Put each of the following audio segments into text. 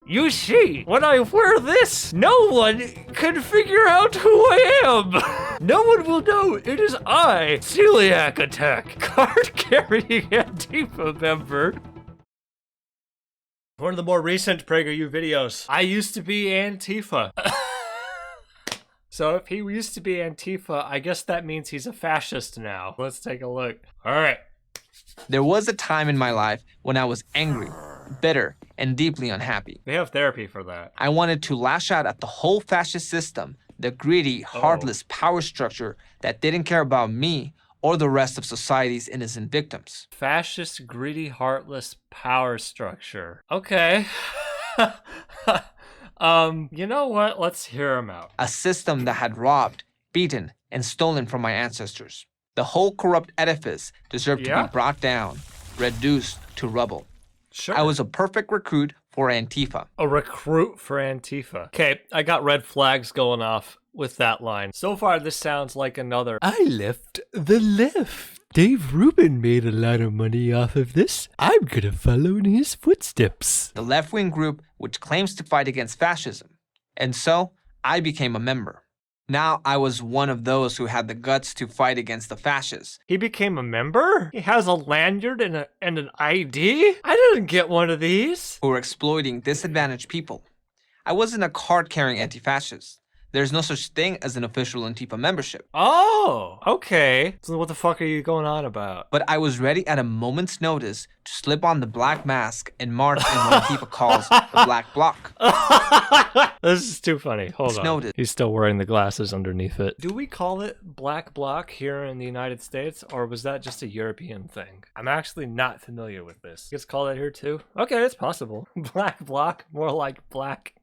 You see, when I wear this, no one can figure out who I am. No one will know it is I, Celiacattack, card-carrying Antifa member. One of the more recent PragerU videos. I used to be Antifa. So if he used to be Antifa, I guess that means he's a fascist now. Let's take a look. All right. There was a time in my life when I was angry, bitter, and deeply unhappy. They have therapy for that. I wanted to lash out at the whole fascist system, the greedy, heartless power structure that didn't care about me or the rest of society's innocent victims. Fascist, greedy, heartless power structure. Okay. You know what? Let's hear him out. A system that had robbed, beaten, and stolen from my ancestors. The whole corrupt edifice deserved to be brought down, reduced to rubble. Sure. I was a perfect recruit for Antifa. A recruit for Antifa. Okay, I got red flags going off with that line. So far, this sounds like another I left the left. Dave Rubin made a lot of money off of this. I'm gonna follow in his footsteps. The left-wing group which claims to fight against fascism. And so, I became a member. Now I was one of those who had the guts to fight against the fascists. He became a member? He has a lanyard and an ID? I didn't get one of these. Who were exploiting disadvantaged people. I wasn't a card-carrying anti-fascist. There's no such thing as an official Antifa membership. Oh, okay. So what the fuck are you going on about? But I was ready at a moment's notice to slip on the black mask and march in what Antifa calls the Black Bloc. This is too funny. Hold on. Noted. He's still wearing the glasses underneath it. Do we call it Black Bloc here in the United States, or was that just a European thing? I'm actually not familiar with this. You guys call that here too? Okay, it's possible. Black Bloc, more like black.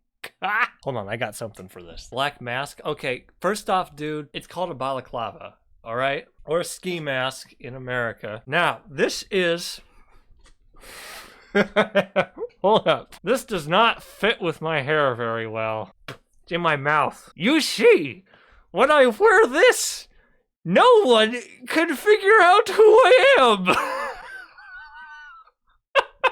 Hold on, I got something for this. Black mask. Okay, first off, dude, it's called a balaclava, all right? Or a ski mask in America. Now, this is... Hold up. This does not fit with my hair very well. It's in my mouth. You see, when I wear this, no one can figure out who I am.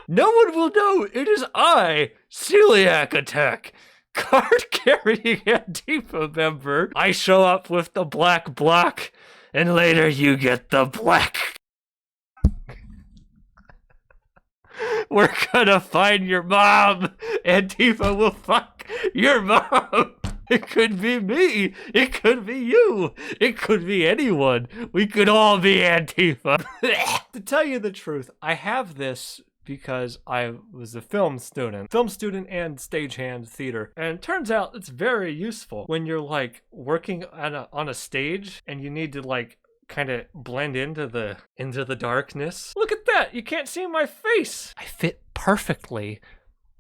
No one will know it is I, Celiacattack, card-carrying Antifa member. I show up with the Black Bloc, and later you get the black. We're gonna find your mom. Antifa will fuck your mom. It could be me. It could be you. It could be anyone. We could all be Antifa. To tell you the truth, I have this because I was a film student and stagehand theater. And it turns out it's very useful when you're like working on a stage and you need to like kind of blend into the darkness. Look at that, you can't see my face. I fit perfectly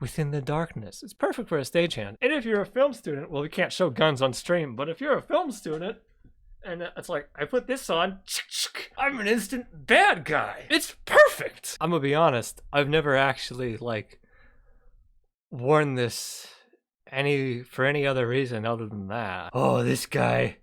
within the darkness. It's perfect for a stagehand. And if you're a film student, well, we can't show guns on stream, but if you're a film student, and it's like, I put this on, I'm an instant bad guy. It's perfect. I'm gonna be honest, I've never actually like worn this for any other reason other than that. Oh, this guy,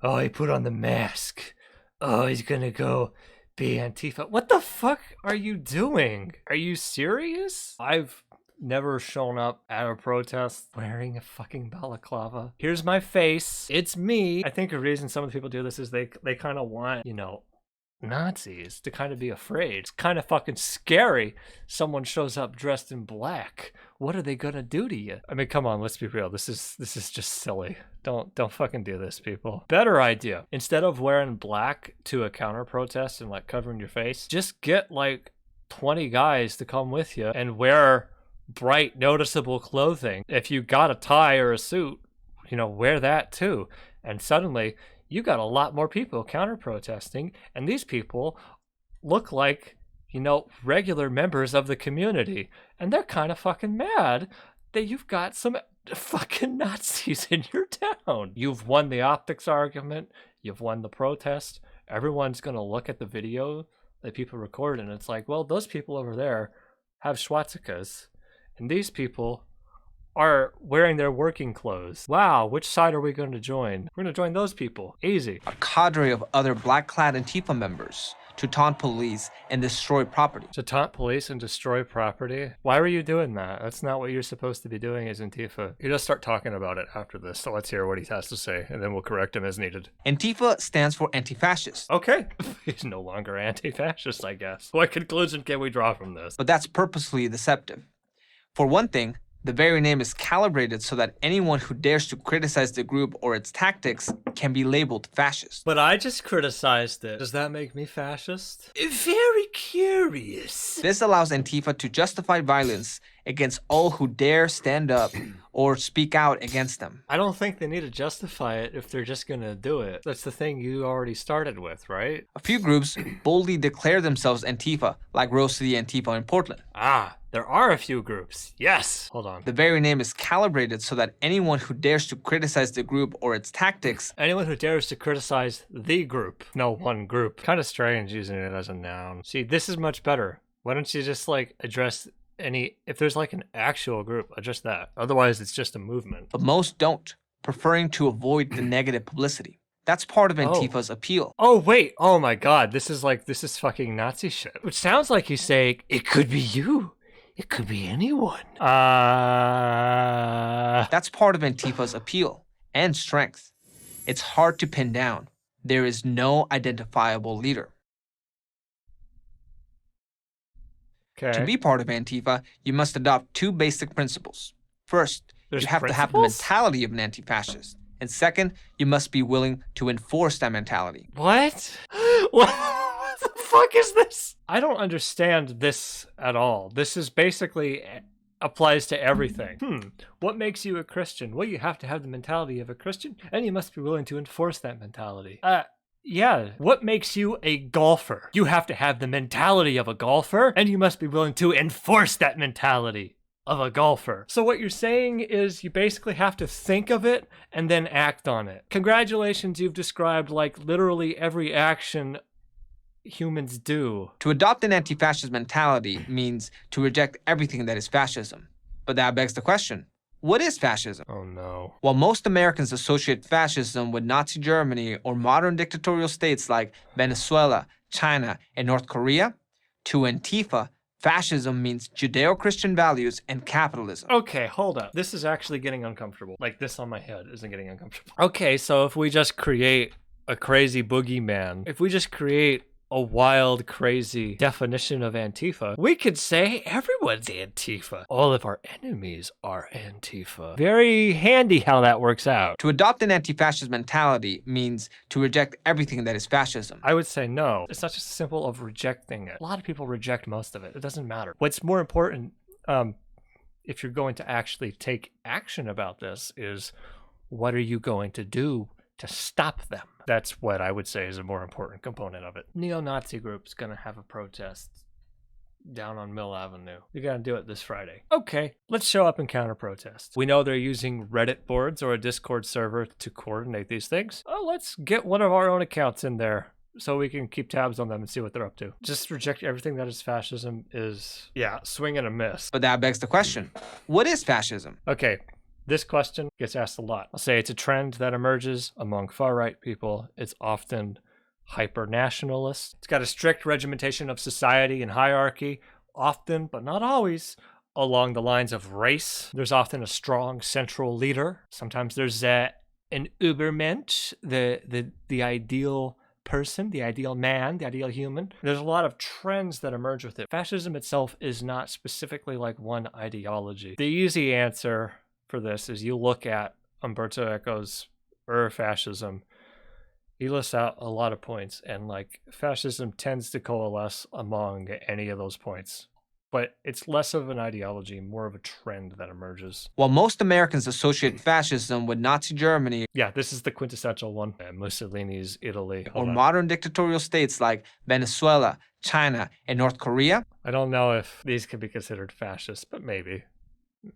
oh, he put on the mask. Oh, he's gonna go be Antifa. What the fuck are you doing? Are you serious? I've never shown up at a protest wearing a fucking balaclava. Here's my face. It's me. I think the reason some of the people do this is they kind of want, you know, Nazis to kind of be afraid. It's kind of fucking scary. Someone shows up dressed in black. What are they gonna do to you? I mean, come on, let's be real. This is just silly. Don't fucking do this, people. Better idea. Instead of wearing black to a counter protest and like covering your face, just get like 20 guys to come with you and wear bright, noticeable clothing. If you got a tie or a suit, you know, wear that too. And suddenly you got a lot more people counter protesting, and these people look like, you know, regular members of the community, and they're kind of fucking mad that you've got some fucking Nazis in your town. You've won the optics argument, you've won the protest. Everyone's gonna look at the video that people record, and it's like, well, those people over there have swastikas, and these people are wearing their working clothes. Wow, which side are we going to join? We're going to join those people. Easy. A cadre of other black-clad Antifa members to taunt police and destroy property. To taunt police and destroy property? Why were you doing that? That's not what you're supposed to be doing as Antifa. You just start talking about it after this, so let's hear what he has to say, and then we'll correct him as needed. Antifa stands for anti-fascist. Okay. He's no longer anti-fascist, I guess. What conclusion can we draw from this? But that's purposely deceptive. For one thing, the very name is calibrated so that anyone who dares to criticize the group or its tactics can be labeled fascist. But I just criticized it. Does that make me fascist? Very curious. This allows Antifa to justify violence against all who dare stand up or speak out against them. I don't think they need to justify it if they're just gonna do it. That's the thing you already started with, right? A few groups boldly declare themselves Antifa, like Rose City Antifa in Portland. Ah, there are a few groups. Yes. Hold on. The very name is calibrated so that anyone who dares to criticize the group or its tactics. Anyone who dares to criticize the group. No, one group. Kind of strange using it as a noun. See, this is much better. Why don't you just like address if there's like an actual group, address that. Otherwise, it's just a movement. But most don't, preferring to avoid the negative publicity. That's part of Antifa's appeal. Oh, wait. Oh my God. This is fucking Nazi shit. Which sounds like he's saying, it could be you. It could be anyone. That's part of Antifa's appeal and strength. It's hard to pin down. There is no identifiable leader. Okay. To be part of Antifa, you must adopt two basic principles. First, you have to have the mentality of an anti-fascist. And second, you must be willing to enforce that mentality. What? What the fuck is this? I don't understand this at all. This is basically applies to everything. What makes you a Christian? Well, you have to have the mentality of a Christian, and you must be willing to enforce that mentality. Yeah. What makes you a golfer? You have to have the mentality of a golfer, and you must be willing to enforce that mentality of a golfer. So what you're saying is you basically have to think of it and then act on it. Congratulations, you've described like literally every action humans do. To adopt an anti-fascist mentality means to reject everything that is fascism. But that begs the question, what is fascism? Oh no. While most Americans associate fascism with Nazi Germany or modern dictatorial states like Venezuela, China, and North Korea, to Antifa, fascism means Judeo-Christian values and capitalism. Okay, hold up. This is actually getting uncomfortable. Like this on my head isn't getting uncomfortable. Okay, so if we just create a crazy boogeyman, if we just create a wild, crazy definition of Antifa, we could say everyone's Antifa. All of our enemies are Antifa. Very handy how that works out. To adopt an anti-fascist mentality means to reject everything that is fascism. I would say no. It's not just simple of rejecting it. A lot of people reject most of it. It doesn't matter. What's more important, if you're going to actually take action about this, is what are you going to do to stop them? That's what I would say is a more important component of it. Neo-Nazi group's gonna have a protest down on Mill Avenue. You're gonna do it this Friday. Okay, let's show up and counter-protest. We know they're using Reddit boards or a Discord server to coordinate these things. Oh, let's get one of our own accounts in there so we can keep tabs on them and see what they're up to. Just reject everything that is fascism is, yeah, swing and a miss. But that begs the question, what is fascism? Okay. This question gets asked a lot. I'll say it's a trend that emerges among far-right people. It's often hyper-nationalist. It's got a strict regimentation of society and hierarchy, often, but not always, along the lines of race. There's often a strong central leader. Sometimes there's an Übermensch, the ideal person, the ideal man, the ideal human. There's a lot of trends that emerge with it. Fascism itself is not specifically like one ideology. The easy answer for this is you look at Umberto Eco's Fascism. He lists out a lot of points, and like fascism tends to coalesce among any of those points. But it's less of an ideology, more of a trend that emerges. While most Americans associate fascism with Nazi Germany, yeah, this is the quintessential one. Mussolini's Italy. Or modern dictatorial states like Venezuela, China, and North Korea. I don't know if these could be considered fascist, but maybe.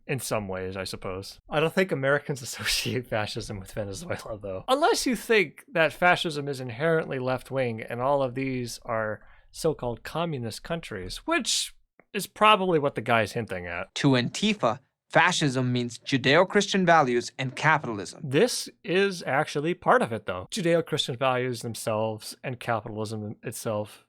In some ways, I suppose. I don't think Americans associate fascism with Venezuela, though. Unless you think that fascism is inherently left-wing and all of these are so-called communist countries, which is probably what the guy's hinting at. To Antifa, fascism means Judeo-Christian values and capitalism. This is actually part of it, though. Judeo-Christian values themselves and capitalism itself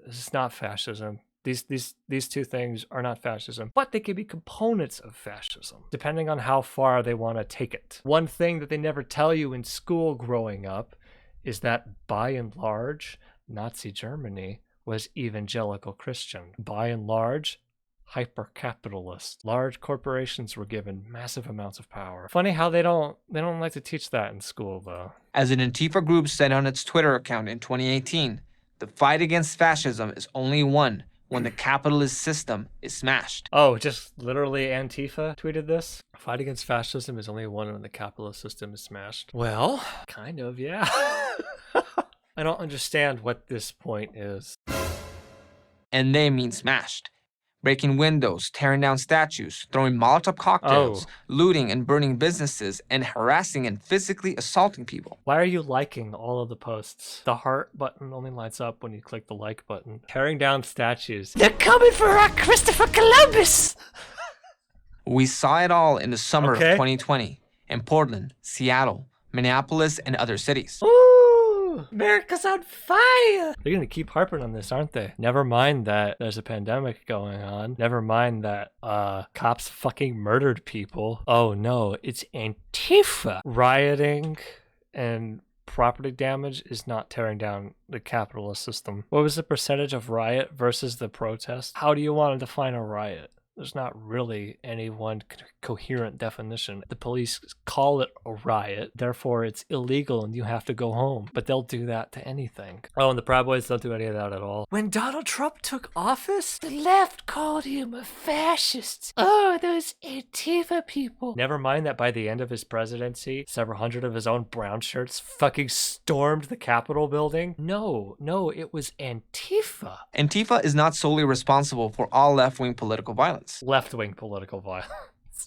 It's not fascism. These two things are not fascism, but they can be components of fascism, depending on how far they want to take it. One thing that they never tell you in school growing up is that, by and large, Nazi Germany was evangelical Christian. By and large, hyper-capitalist. Large corporations were given massive amounts of power. Funny how they don't like to teach that in school, though. As an Antifa group said on its Twitter account in 2018, the fight against fascism is only won when the capitalist system is smashed. Oh, just literally Antifa tweeted this? Fight against fascism is only won when the capitalist system is smashed. Well, kind of, yeah. I don't understand what this point is. And they mean smashed. Breaking windows, tearing down statues, throwing Molotov cocktails, looting and burning businesses, and harassing and physically assaulting people. Why are you liking all of the posts? The heart button only lights up when you click the like button. Tearing down statues. They're coming for our Christopher Columbus! We saw it all in the summer of 2020 in Portland, Seattle, Minneapolis, and other cities. America's on fire! They're gonna keep harping on this, aren't they? Never mind that there's a pandemic going on. Never mind that cops fucking murdered people. Oh no, it's Antifa. Rioting and property damage is not tearing down the capitalist system. What was the percentage of riot versus the protest? How do you want to define a riot? There's not really any one coherent definition. The police call it a riot, therefore it's illegal and you have to go home. But they'll do that to anything. Oh, and the Proud Boys don't do any of that at all. When Donald Trump took office, the left called him a fascist. Oh, those Antifa people. Never mind that by the end of his presidency, several hundred of his own brown shirts fucking stormed the Capitol building. No, it was Antifa. Antifa is not solely responsible for all left-wing political violence. Left-wing political violence.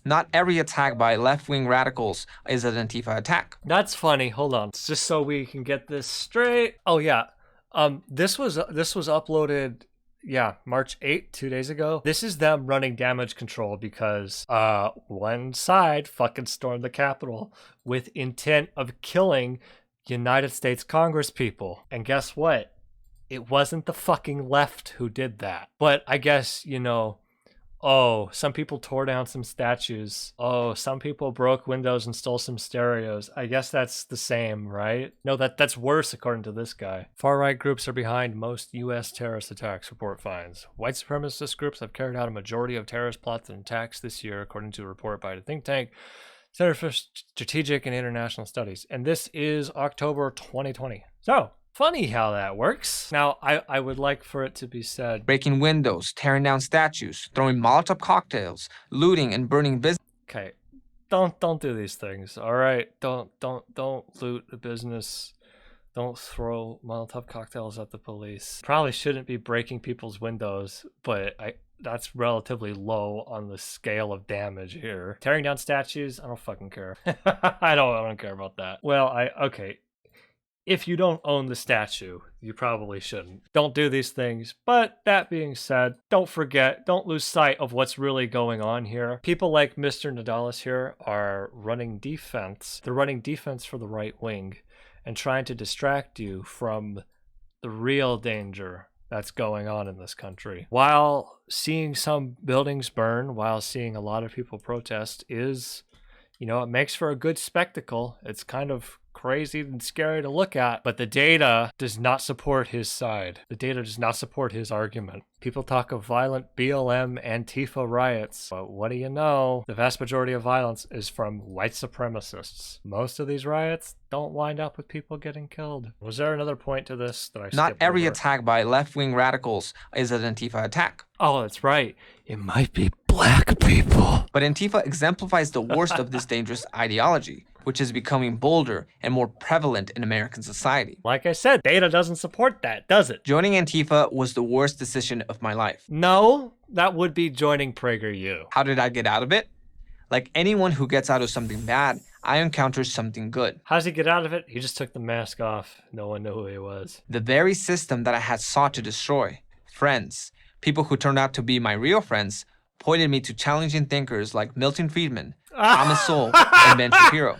Not every attack by left-wing radicals is an Antifa attack. That's funny. Hold on. Just so we can get this straight. Oh yeah. This was uploaded March 8th, 2 days ago. This is them running damage control because one side fucking stormed the Capitol with intent of killing United States Congress people. And guess what? It wasn't the fucking left who did that. But I guess, oh, some people tore down some statues. Oh, some people broke windows and stole some stereos. I guess that's the same, right? No, that's worse according to this guy. Far-right groups are behind most U.S. terrorist attacks, report finds. White supremacist groups have carried out a majority of terrorist plots and attacks this year, according to a report by the think tank Center for Strategic and International Studies. And this is October 2020. So, funny how that works. Now, I would like for it to be said. Breaking windows, tearing down statues, throwing Molotov cocktails, looting and burning businesses. Okay, don't do these things. All right, don't loot the business. Don't throw Molotov cocktails at the police. Probably shouldn't be breaking people's windows, but that's relatively low on the scale of damage here. Tearing down statues, I don't fucking care. I don't care about that. Well, okay. If you don't own the statue, you probably shouldn't. Don't do these things. But that being said, don't lose sight of what's really going on here. People like Mr. Nadalis here are running defense. They're running defense for the right wing and trying to distract you from the real danger that's going on in this country. While seeing some buildings burn, while seeing a lot of people protest is, it makes for a good spectacle. It's kind of crazy and scary to look at, but the data does not support his side. The data does not support his argument. People talk of violent BLM Antifa riots, but what do you know? The vast majority of violence is from white supremacists. Most of these riots don't wind up with people getting killed. Was there another point to this that I skipped Not every over? attack by left-wing radicals is an Antifa attack. Oh, that's right. It might be black people. But Antifa exemplifies the worst of this dangerous ideology, which is becoming bolder and more prevalent in American society. Like I said, data doesn't support that, does it? Joining Antifa was the worst decision of my life. No, that would be joining PragerU. How did I get out of it? Like anyone who gets out of something bad, I encountered something good. How does he get out of it? He just took the mask off. No one knew who he was. The very system that I had sought to destroy. Friends, people who turned out to be my real friends, pointed me to challenging thinkers like Milton Friedman, Thomas Sowell, and Ben Shapiro.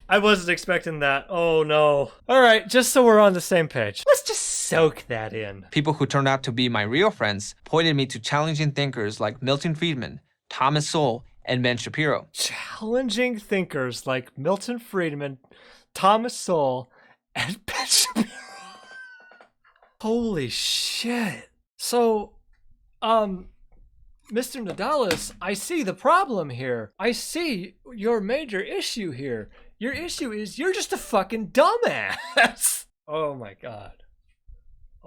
I wasn't expecting that. Oh no. All right, just so we're on the same page. Let's just Soak that in. People who turned out to be my real friends pointed me to challenging thinkers like Milton Friedman, Thomas Sowell, and Ben Shapiro. Challenging thinkers like Milton Friedman, Thomas Sowell, and Ben Shapiro. Holy shit. So, Mr. Nadalis, I see the problem here. I see your major issue here. Your issue is you're just a fucking dumbass. Oh my god.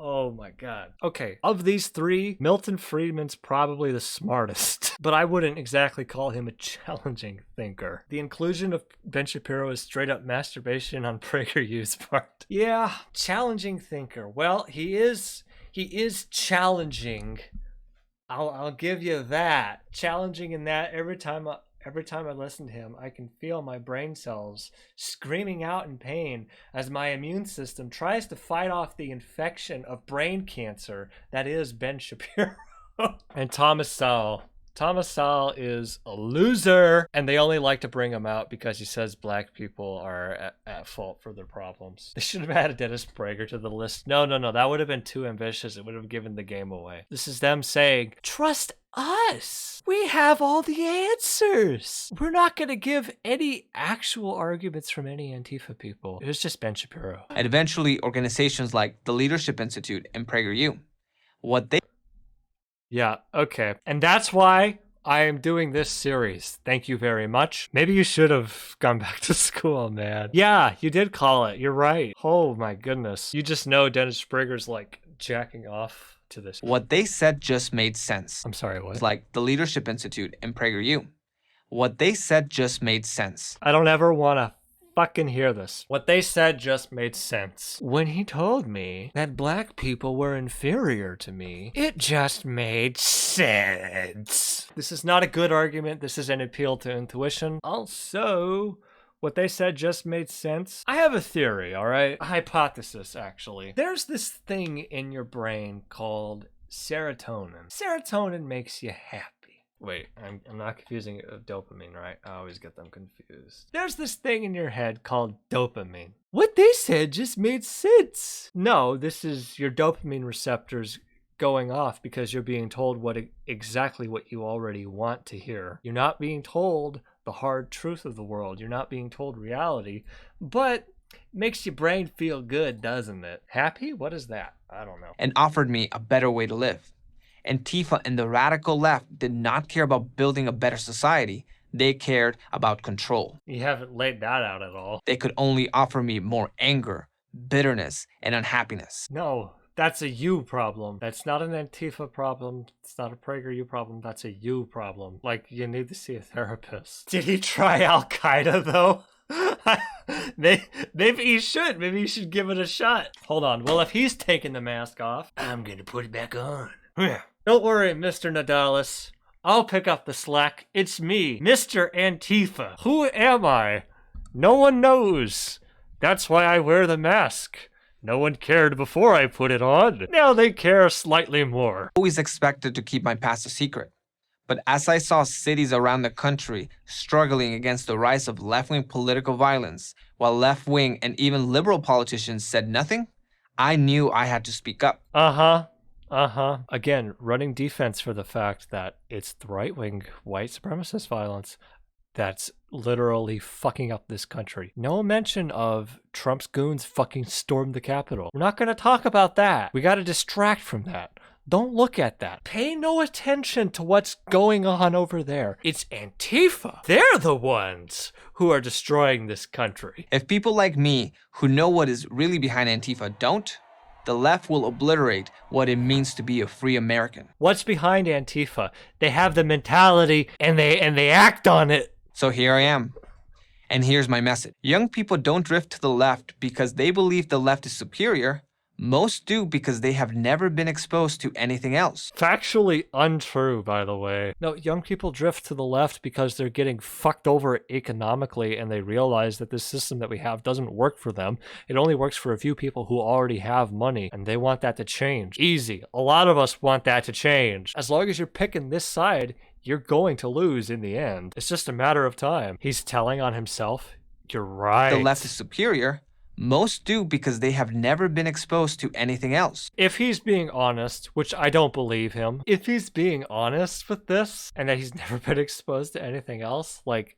Oh my god. Okay, of these three, Milton Friedman's probably the smartest, but I wouldn't exactly call him a challenging thinker. The inclusion of Ben Shapiro is straight up masturbation on PragerU's part. Yeah, challenging thinker. Well, he is challenging. I'll give you that. Challenging in that every time I listen to him, I can feel my brain cells screaming out in pain as my immune system tries to fight off the infection of brain cancer that is Ben Shapiro. And Thomas Sowell. Thomas Sowell is a loser, and they only like to bring him out because he says black people are at fault for their problems. They should have added Dennis Prager to the list. No, that would have been too ambitious. It would have given the game away. This is them saying, trust us. We have all the answers. We're not going to give any actual arguments from any Antifa people. It was just Ben Shapiro. And eventually, organizations like the Leadership Institute and PragerU. Yeah, okay. And that's why I am doing this series. Thank you very much. Maybe you should have gone back to school, man. Yeah, you did call it. You're right. Oh my goodness. You just know Dennis Prager's like jacking off to this. What they said just made sense. I'm sorry, what? It's like the Leadership Institute and PragerU. What they said just made sense. I don't ever want to fucking hear this. What they said just made sense. When he told me that black people were inferior to me, it just made sense. This is not a good argument. This is an appeal to intuition. Also, what they said just made sense. I have a theory, all right? A hypothesis, actually. There's this thing in your brain called serotonin. Serotonin makes you happy. Wait, I'm not confusing it with dopamine, right? I always get them confused. There's this thing in your head called dopamine. What they said just made sense. No, this is your dopamine receptors going off because you're being told exactly what you already want to hear. You're not being told the hard truth of the world. You're not being told reality, but makes your brain feel good, doesn't it? Happy? What is that? I don't know. And offered me a better way to live. Antifa and the radical left did not care about building a better society. They cared about control. You haven't laid that out at all. They could only offer me more anger, bitterness, and unhappiness. No, that's a you problem. That's not an Antifa problem. It's not a PragerU problem. That's a you problem. Like, you need to see a therapist. Did he try Al-Qaeda, though? Maybe he should. Maybe you should give it a shot. Hold on. Well, if he's taking the mask off, I'm gonna put it back on. Don't worry, Mr. Nadalis. I'll pick up the slack. It's me, Mr. Antifa. Who am I? No one knows. That's why I wear the mask. No one cared before I put it on. Now they care slightly more. Always expected to keep my past a secret. But as I saw cities around the country struggling against the rise of left-wing political violence, while left-wing and even liberal politicians said nothing, I knew I had to speak up. Again, running defense for the fact that it's the right-wing white supremacist violence that's literally fucking up this country. No mention of Trump's goons fucking stormed the Capitol. We're not going to talk about that. We got to distract from that. Don't look at that. Pay no attention to what's going on over there. It's Antifa. They're the ones who are destroying this country. If people like me, who know what is really behind Antifa, don't, the left will obliterate what it means to be a free American. What's behind Antifa? They have the mentality and they act on it. So here I am. And here's my message. Young people don't drift to the left because they believe the left is superior. Most do because they have never been exposed to anything else. Factually untrue, by the way. No, young people drift to the left because they're getting fucked over economically and they realize that this system that we have doesn't work for them. It only works for a few people who already have money and they want that to change. Easy. A lot of us want that to change. As long as you're picking this side, you're going to lose in the end. It's just a matter of time. He's telling on himself. You're right. The left is superior. Most do because they have never been exposed to anything else. If he's being honest, which I don't believe him, if he's being honest with this and that he's never been exposed to anything else, like,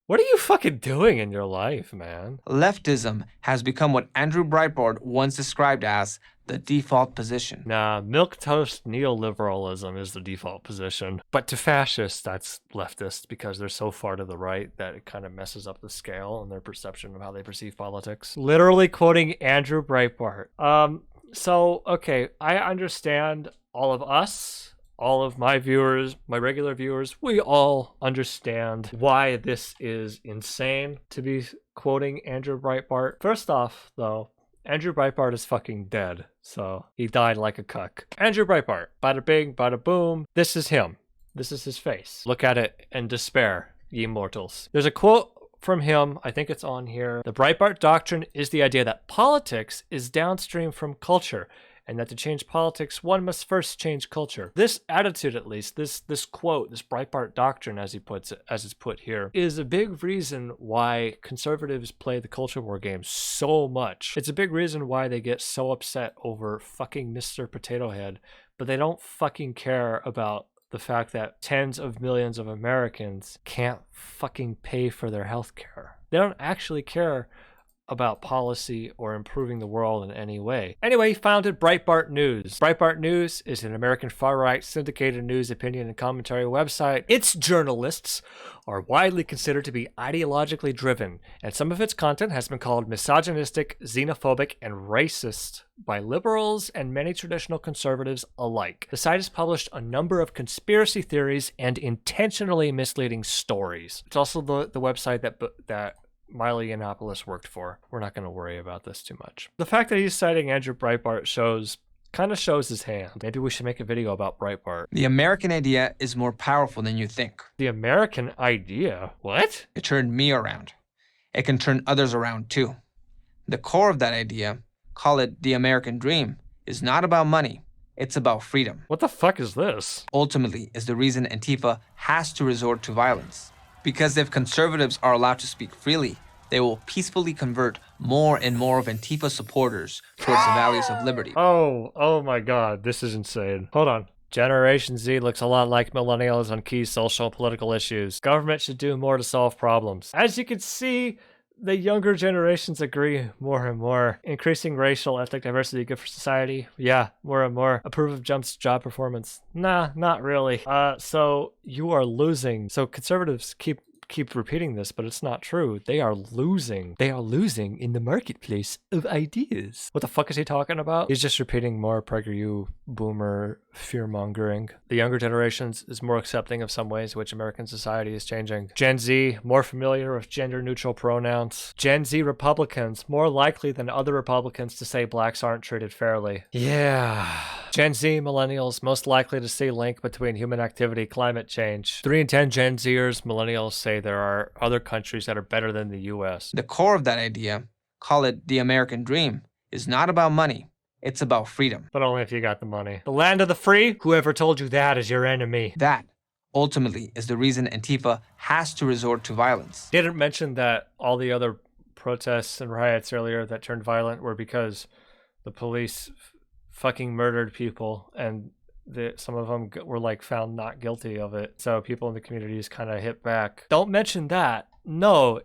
what are you fucking doing in your life, man? Leftism has become what Andrew Breitbart once described as the default position. Nah, milquetoast neoliberalism is the default position. But to fascists, that's leftist because they're so far to the right that it kind of messes up the scale and their perception of how they perceive politics. Literally quoting Andrew Breitbart. So, okay, I understand all of us, all of my viewers, my regular viewers, we all understand why this is insane to be quoting Andrew Breitbart. First off, though, Andrew Breitbart is fucking dead, so he died like a cuck. Andrew Breitbart, bada bing, bada boom. This is him. This is his face. Look at it and despair, ye mortals. There's a quote from him, I think it's on here. The Breitbart doctrine is the idea that politics is downstream from culture, and that to change politics, one must first change culture. This attitude, at least, this quote, this Breitbart doctrine, as he puts it, as it's put here, is a big reason why conservatives play the culture war game so much. It's a big reason why they get so upset over fucking Mr. Potato Head, but they don't fucking care about the fact that tens of millions of Americans can't fucking pay for their health care. They don't actually care about policy or improving the world in any way. Anyway, he founded Breitbart News. Breitbart News is an American far-right syndicated news, opinion, and commentary website. Its journalists are widely considered to be ideologically driven, and some of its content has been called misogynistic, xenophobic, and racist by liberals and many traditional conservatives alike. The site has published a number of conspiracy theories and intentionally misleading stories. It's also the website that Miley Yiannopoulos worked for. We're not going to worry about this too much. The fact that he's citing Andrew Breitbart kind of shows his hand. Maybe we should make a video about Breitbart. The American idea is more powerful than you think. The American idea? What? It turned me around. It can turn others around too. The core of that idea, call it the American dream, is not about money. It's about freedom. What the fuck is this? Ultimately, is the reason Antifa has to resort to violence. Because if conservatives are allowed to speak freely, they will peacefully convert more and more of Antifa supporters towards the values of liberty. Oh my god, this is insane. Hold on. Generation Z looks a lot like millennials on key social and political issues. Government should do more to solve problems. As you can see, the younger generations agree more and more. Increasing racial, ethnic diversity good for society? Yeah, more and more. Approve of Jump's job performance? Nah, not really. So you are losing. So conservatives keep repeating this, but it's not true. They are losing. They are losing in the marketplace of ideas. What the fuck is he talking about? He's just repeating more PragerU boomer fear-mongering. The younger generations is more accepting of some ways which American society is changing. Gen Z, more familiar with gender-neutral pronouns. Gen Z Republicans, more likely than other Republicans to say blacks aren't treated fairly. Yeah. Gen Z millennials, most likely to see link between human activity, climate change. 3 in 10 Gen Zers millennials say there are other countries that are better than the US. The core of that idea, call it the American dream, is not about money. It's about freedom. But only if you got the money. The land of the free? Whoever told you that is your enemy. That, ultimately, is the reason Antifa has to resort to violence. Didn't mention that all the other protests and riots earlier that turned violent were because the police fucking murdered people, and some of them were like found not guilty of it. So people in the communities kind of hit back. Don't mention that. No,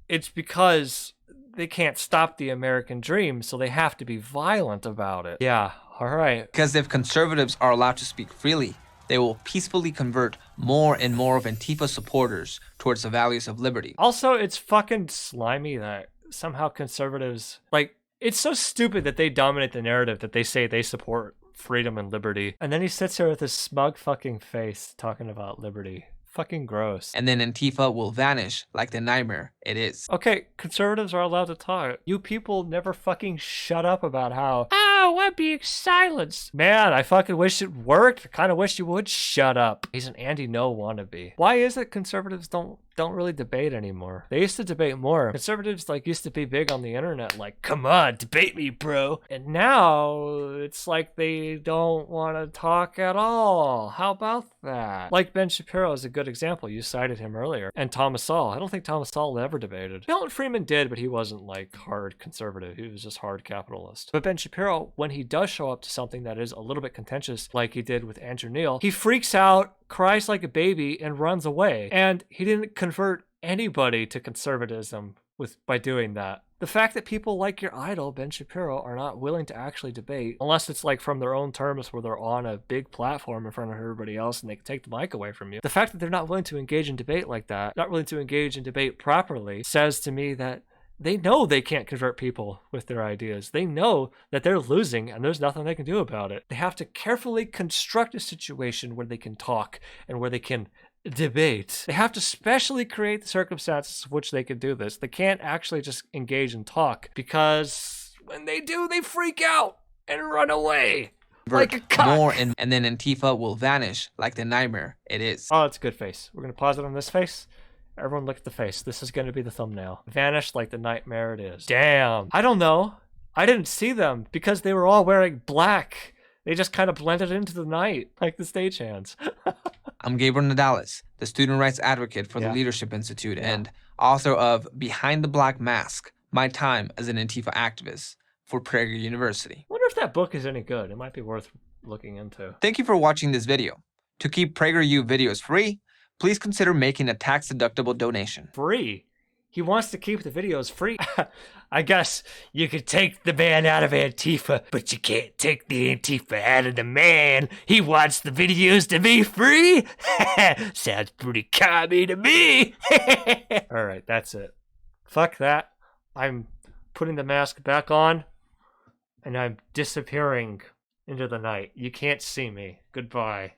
it's because they can't stop the American dream, so they have to be violent about it. Yeah, all right. Because if conservatives are allowed to speak freely, they will peacefully convert more and more of Antifa supporters towards the values of liberty. Also, it's fucking slimy that somehow conservatives, like, it's so stupid that they dominate the narrative that they say they support freedom and liberty. And then he sits here with his smug fucking face talking about liberty. Fucking gross. And then Antifa will vanish like the nightmare it is. Okay, conservatives are allowed to talk. You people never fucking shut up about how, oh, I'm being silenced. Man, I fucking wish it worked. I kind of wish you would shut up. He's an Andy No wannabe. Why is it conservatives don't really debate anymore? They used to debate more. Conservatives like used to be big on the internet, like, come on, debate me, bro. And now it's like they don't want to talk at all. How about that? Like Ben Shapiro is a good good example. You cited him earlier. And Thomas Sowell. I don't think Thomas Sowell ever debated. Milton Friedman did, but he wasn't like hard conservative. He was just hard capitalist. But Ben Shapiro, when he does show up to something that is a little bit contentious, like he did with Andrew Neil, he freaks out, cries like a baby, and runs away. And he didn't convert anybody to conservatism by doing that. The fact that people like your idol, Ben Shapiro, are not willing to actually debate, unless it's like from their own terms where they're on a big platform in front of everybody else and they can take the mic away from you. The fact that they're not willing to engage in debate like that, not willing to engage in debate properly, says to me that they know they can't convert people with their ideas. They know that they're losing and there's nothing they can do about it. They have to carefully construct a situation where they can talk and where they can debate. They have to specially create the circumstances in which they can do this. They can't actually just engage and talk, because when they do, they freak out and run away like a cock. More and then Antifa will vanish like the nightmare it is. Oh, it's a good face. We're going to pause it on this face. Everyone look at the face. This is going to be the thumbnail. Vanish like the nightmare it is. Damn. I don't know. I didn't see them because they were all wearing black. They just kind of blended into the night like the stagehands. I'm Gabriel Nadales, the student rights advocate for the Leadership Institute and author of Behind the Black Mask, My Time as an Antifa Activist for Prager University. I wonder if that book is any good. It might be worth looking into. Thank you for watching this video. To keep PragerU videos free, please consider making a tax-deductible donation. Free? He wants to keep the videos free. I guess you could take the man out of Antifa, but you can't take the Antifa out of the man. He wants the videos to be free? Sounds pretty commie to me. All right, that's it. Fuck that. I'm putting the mask back on, and I'm disappearing into the night. You can't see me. Goodbye.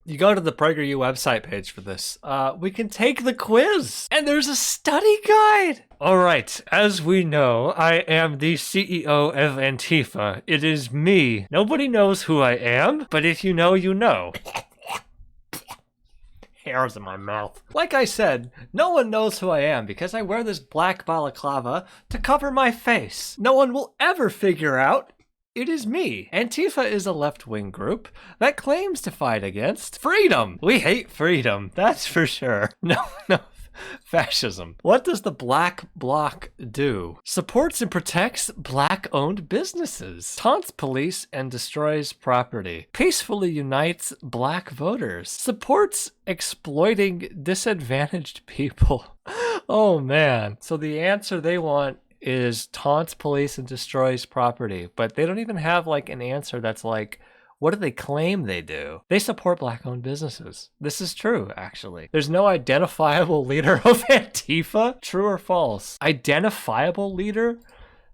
You go to the PragerU website page for this. We can take the quiz, and there's a study guide. All right, as we know, I am the CEO of Antifa. It is me. Nobody knows who I am, but if you know, you know. Hairs in my mouth. Like I said, no one knows who I am because I wear this black balaclava to cover my face. No one will ever figure out it is me. Antifa is a left-wing group that claims to fight against freedom. We hate freedom, that's for sure. No, fascism. What does the Black Bloc do? Supports and protects black-owned businesses. Taunts police and destroys property. Peacefully unites black voters. Supports exploiting disadvantaged people. Oh man. So the answer they want is taunts police and destroys property, but they don't even have like an answer that's like, what do they claim they do? They support black-owned businesses. This is true, actually. There's no identifiable leader of Antifa. True or false? Identifiable leader?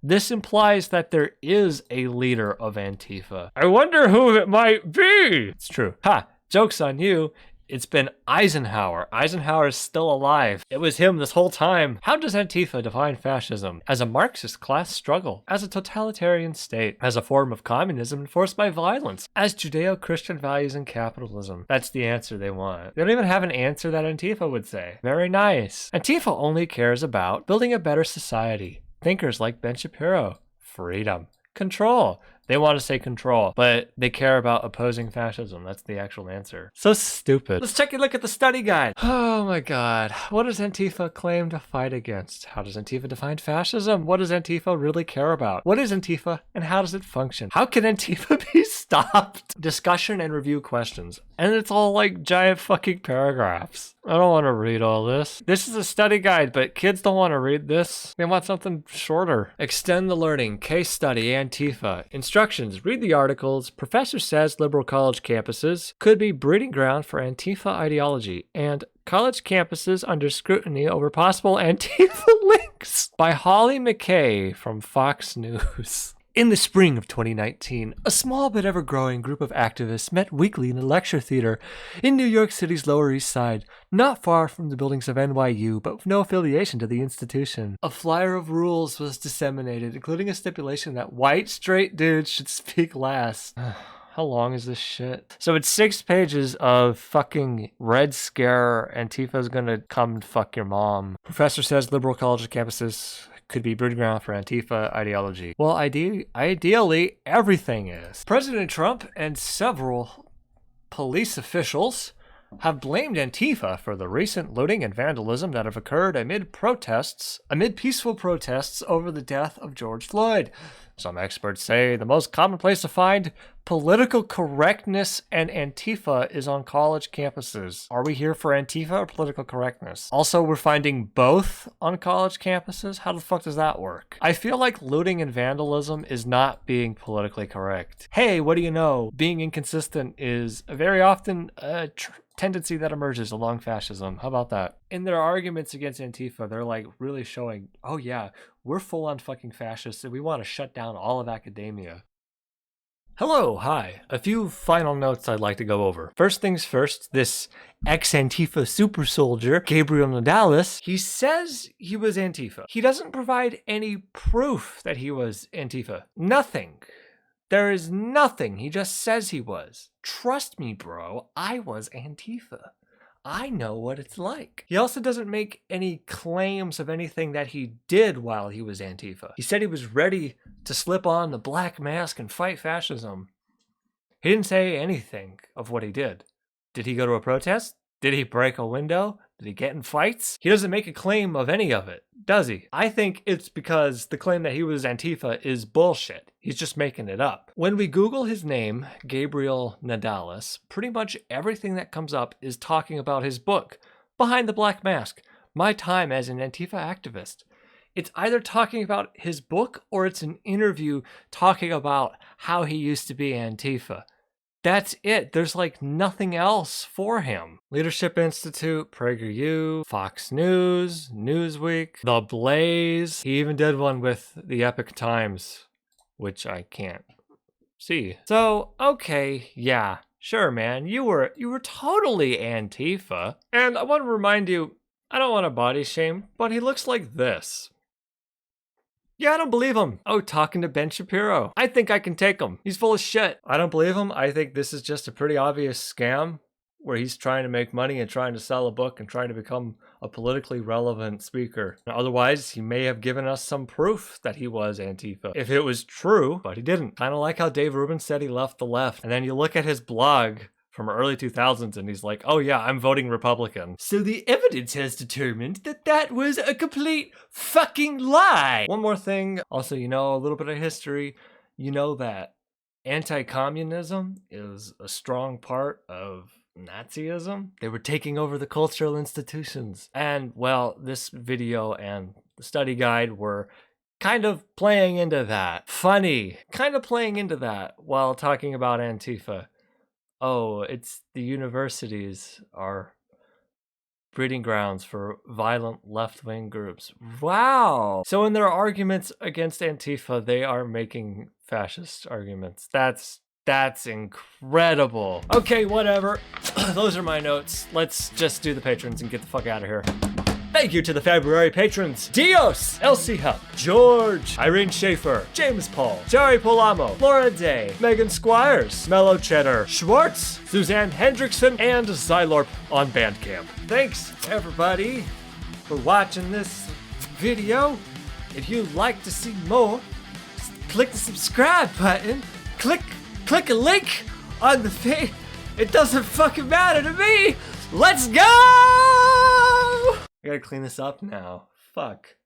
This implies that there is a leader of Antifa. I wonder who it might be. It's true. Ha! Joke's on you. It's been Eisenhower. Eisenhower is still alive. It was him this whole time. How does Antifa define fascism? As a Marxist class struggle, as a totalitarian state, as a form of communism enforced by violence, as Judeo-Christian values and capitalism. That's the answer they want. They don't even have an answer that Antifa would say. Very nice. Antifa only cares about building a better society. Thinkers like Ben Shapiro. Freedom. Control. They want to say control, but they care about opposing fascism. That's the actual answer. So stupid. Let's take a look at the study guide. Oh my god. What does Antifa claim to fight against? How does Antifa define fascism? What does Antifa really care about? What is Antifa and how does it function? How can Antifa be stopped? Discussion and review questions. And it's all like giant fucking paragraphs. I don't want to read all this. This is a study guide, but kids don't want to read this. They want something shorter. Extend the learning. Case study. Antifa. Instructions. Read the articles. Professor says liberal college campuses could be breeding ground for Antifa ideology. And college campuses under scrutiny over possible Antifa links. By Holly McKay from Fox News. In the spring of 2019, a small but ever-growing group of activists met weekly in a lecture theater in New York City's Lower East Side, not far from the buildings of NYU, but with no affiliation to the institution. A flyer of rules was disseminated, including a stipulation that white, straight dudes should speak last. How long is this shit? So it's 6 pages of fucking Red Scare, Antifa's gonna come and fuck your mom. Professor says liberal college campuses could be breeding ground for Antifa ideology. Well, ideally, everything is. President Trump and several police officials have blamed Antifa for the recent looting and vandalism that have occurred amid peaceful protests over the death of George Floyd. Some experts say the most common place to find political correctness and Antifa is on college campuses. Are we here for Antifa or political correctness? Also, we're finding both on college campuses? How the fuck does that work? I feel like looting and vandalism is not being politically correct. Hey, what do you know? Being inconsistent is very often a tendency that emerges along fascism. How about that? In their arguments against Antifa, they're like really showing, oh yeah, we're full on fucking fascists and we want to shut down all of academia. Hello, hi. A few final notes I'd like to go over. First things first, this ex-Antifa super soldier, Gabriel Nadales, he says he was Antifa. He doesn't provide any proof that he was Antifa. Nothing. There is nothing. He just says he was. Trust me, bro, I was Antifa. I know what it's like. He also doesn't make any claims of anything that he did while he was Antifa. He said he was ready to slip on the black mask and fight fascism. He didn't say anything of what he did. Did he go to a protest? Did he break a window? Did he get in fights? He doesn't make a claim of any of it, does he? I think it's because the claim that he was Antifa is bullshit. He's just making it up. When we Google his name, Gabriel Nadales, pretty much everything that comes up is talking about his book, Behind the Black Mask, My Time as an Antifa Activist. It's either talking about his book or it's an interview talking about how he used to be Antifa. That's it. There's like nothing else for him. Leadership Institute, PragerU, Fox News, Newsweek, The Blaze. He even did one with the Epic Times, which I can't see. So, okay, yeah, sure, man. You were totally Antifa. And I want to remind you, I don't want to body shame, but he looks like this. Yeah, I don't believe him. Oh, talking to Ben Shapiro. I think I can take him. He's full of shit. I don't believe him. I think this is just a pretty obvious scam where he's trying to make money and trying to sell a book and trying to become a politically relevant speaker. Otherwise, he may have given us some proof that he was Antifa. If it was true, but he didn't. Kind of like how Dave Rubin said he left the left. And then you look at his blog from early 2000s and he's like, oh yeah, I'm voting Republican. So the evidence has determined that that was a complete fucking lie. One more thing. Also, you know, a little bit of history. You know that anti-communism is a strong part of Nazism. They were taking over the cultural institutions. And well, this video and the study guide were kind of playing into that. Funny. Kind of playing into that while talking about Antifa. Oh, it's the universities are breeding grounds for violent left-wing groups. Wow. So in their arguments against Antifa, they are making fascist arguments. That's incredible. Okay, whatever. Those are my notes. Let's just do the patrons and get the fuck out of here. Thank you to the February patrons: Dios, Elsie Hupp, George, Irene Schaefer, James Paul, Jerry Polamo, Laura Day, Megan Squires, Mellow Cheddar, Schwartz, Suzanne Hendrickson, and Xylorp on Bandcamp. Thanks, everybody, for watching this video. If you'd like to see more, just click the subscribe button. Click a link on the page. It doesn't fucking matter to me. Let's go! I gotta clean this up now. Fuck.